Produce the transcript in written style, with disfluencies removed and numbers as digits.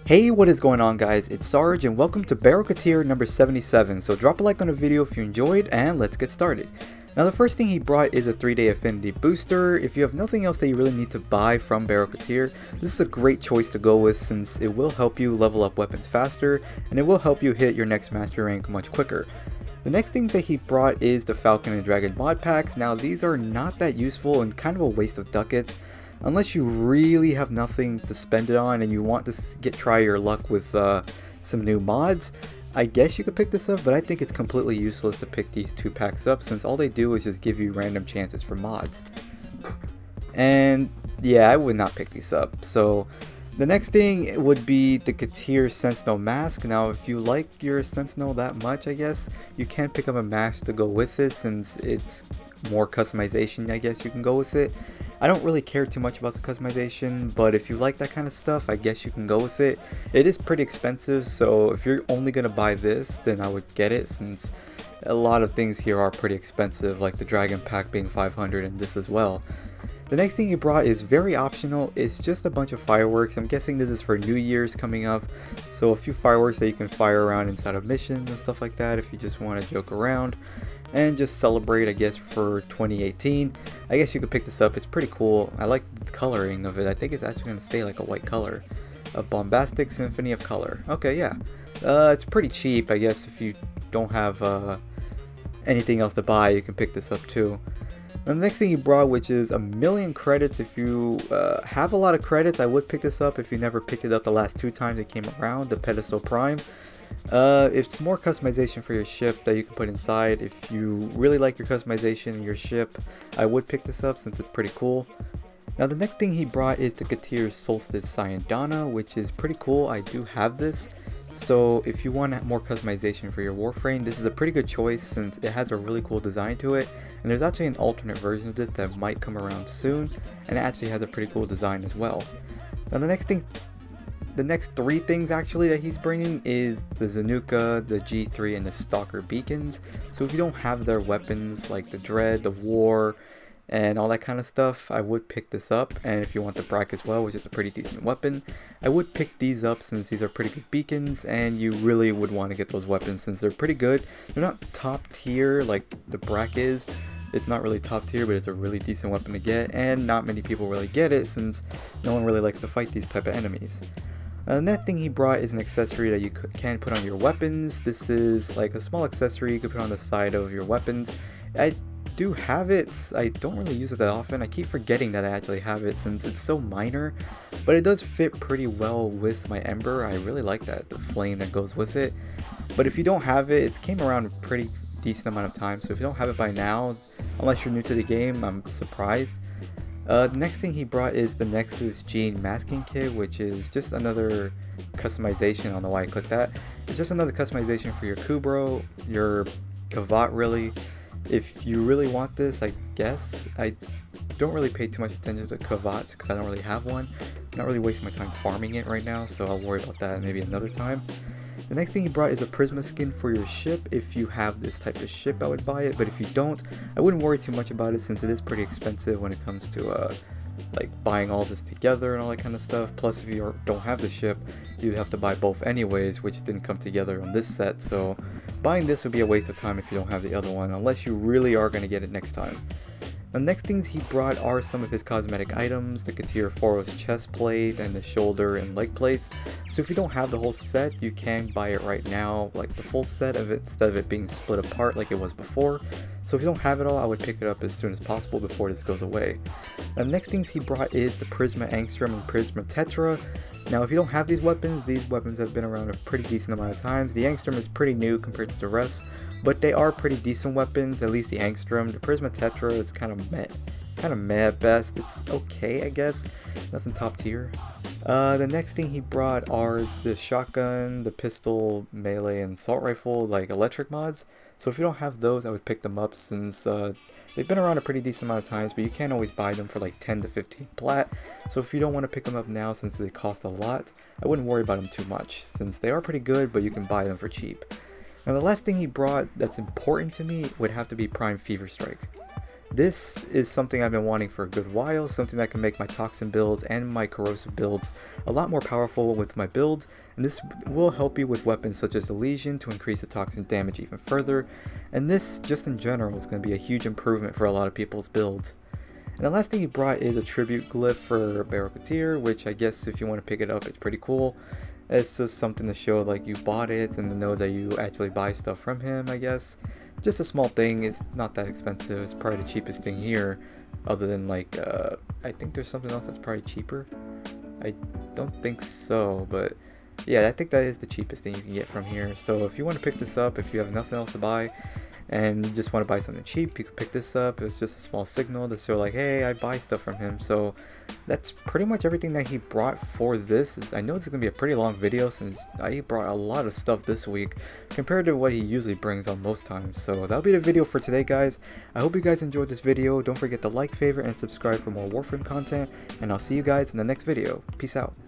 Hey, what is going on guys? It's Sarge and welcome to Baro Teer number 77. So drop a like on the video if you enjoyed and let's get started. Now the first thing he brought is a 3-day affinity booster. If you have nothing else that you really need to buy from Baro Teer, this is a great choice to go with since it will help you level up weapons faster and it will help you hit your next mastery rank much quicker. The next thing that he brought is the Falcon and Dragon mod packs. Now these are not that useful and kind of a waste of ducats. Unless you really have nothing to spend it on and you want to try your luck with some new mods, I guess you could pick this up, but I think it's completely useless to pick these two packs up since all they do is just give you random chances for mods. And yeah, I would not pick these up. So the next thing would be the Teer Sentinel mask. Now if you like your Sentinel that much, I guess you can pick up a mask to go with this since it's more customization, I guess you can go with it. I don't really care too much about the customization, but if you like that kind of stuff, I guess you can go with it. It is pretty expensive, so if you're only going to buy this, then I would get it since a lot of things here are pretty expensive, like the Dragon Pack being 500 and this as well. The next thing you brought is very optional. It's just a bunch of fireworks. I'm guessing this is for New Year's coming up, so a few fireworks that you can fire around inside of missions and stuff like that if you just want to joke around and just celebrate, I guess, for 2018. I guess you could pick this up. It's pretty cool. I like the coloring of it. I think it's actually going to stay like a white color. A bombastic symphony of color. Okay, yeah. It's pretty cheap, I guess. If you don't have anything else to buy, you can pick this up too. Now, the next thing you brought, which is 1,000,000 credits. If you have a lot of credits, I would pick this up if you never picked it up the last 2 times it came around, the Pedestal Prime. It's more customization for your ship that you can put inside. If you really like your customization in your ship, I would pick this up since it's pretty cool. Now the next thing he brought is the Teer Solstice Syandana, which is pretty cool. I do have this, so if you want more customization for your Warframe, this is a pretty good choice since it has a really cool design to it, and there's actually an alternate version of this that might come around soon, and it actually has a pretty cool design as well. Now the next 3 things actually that he's bringing is the Zanuka, the G3, and the Stalker beacons. So if you don't have their weapons like the Dread, the War, and all that kind of stuff, I would pick this up. And if you want the Brack as well, which is a pretty decent weapon, I would pick these up since these are pretty good beacons and you really would want to get those weapons since they're pretty good. They're not top tier like the Brack is. It's not really top tier, but it's a really decent weapon to get, and not many people really get it since no one really likes to fight these type of enemies. The next thing he brought is an accessory that you can put on your weapons. This is like a small accessory you can put on the side of your weapons. I do have it. I don't really use it that often. I keep forgetting that I actually have it since it's so minor, but it does fit pretty well with my Ember. I really like that, the flame that goes with it. But if you don't have it, it came around a pretty decent amount of time, so if you don't have it by now, unless you're new to the game, I'm surprised. The next thing he brought is the Nexus Gene Masking Kit, which is just another customization. I don't know why I clicked that. It's just another customization for your Kubro, your Kavat really. If you really want this, I guess. I don't really pay too much attention to Kavats because I don't really have one. I'm not really wasting my time farming it right now, so I'll worry about that maybe another time. The next thing he brought is a Prisma skin for your ship. If you have this type of ship, I would buy it, but if you don't, I wouldn't worry too much about it since it is pretty expensive when it comes to like buying all this together and all that kind of stuff. Plus if you don't have the ship, you'd have to buy both anyways, which didn't come together on this set, so buying this would be a waste of time if you don't have the other one, unless you really are going to get it next time. The next things he brought are some of his cosmetic items, the Teer Foros chest plate and the shoulder and leg plates. So if you don't have the whole set, you can buy it right now, like the full set of it, instead of it being split apart like it was before. So if you don't have it all, I would pick it up as soon as possible before this goes away. Now, the next things he brought is the Prisma Angstrom and Prisma Tetra. Now if you don't have these weapons have been around a pretty decent amount of times. The Angstrom is pretty new compared to the rest, but they are pretty decent weapons, at least the Angstrom. The Prisma Tetra is kind of meh at best. It's okay, I guess. Nothing top tier. The next thing he brought are the shotgun, the pistol, melee, and assault rifle, like electric mods. So if you don't have those, I would pick them up since they've been around a pretty decent amount of times, but you can't always buy them for like 10 to 15 plat. So if you don't want to pick them up now since they cost a lot, I wouldn't worry about them too much since they are pretty good, but you can buy them for cheap. Now the last thing he brought that's important to me would have to be Prime Fever Strike. This is something I've been wanting for a good while, something that can make my toxin builds and my corrosive builds a lot more powerful with my builds, and this will help you with weapons such as the Legion to increase the toxin damage even further, and this just in general is going to be a huge improvement for a lot of people's builds. And the last thing he brought is a tribute glyph for Baro, which I guess if you want to pick it up, it's pretty cool. It's just something to show like you bought it and to know that you actually buy stuff from him, I guess. Just a small thing, it's not that expensive, it's probably the cheapest thing here, other than like, I think there's something else that's probably cheaper. I don't think so, but yeah, I think that is the cheapest thing you can get from here. So if you want to pick this up, if you have nothing else to buy, and you just want to buy something cheap, you can pick this up. It's just a small signal to show like, hey, I buy stuff from him. So that's pretty much everything that he brought for this. I know it's going to be a pretty long video since he brought a lot of stuff this week compared to what he usually brings on most times. So that'll be the video for today, guys. I hope you guys enjoyed this video. Don't forget to like, favorite, and subscribe for more Warframe content, and I'll see you guys in the next video. Peace out.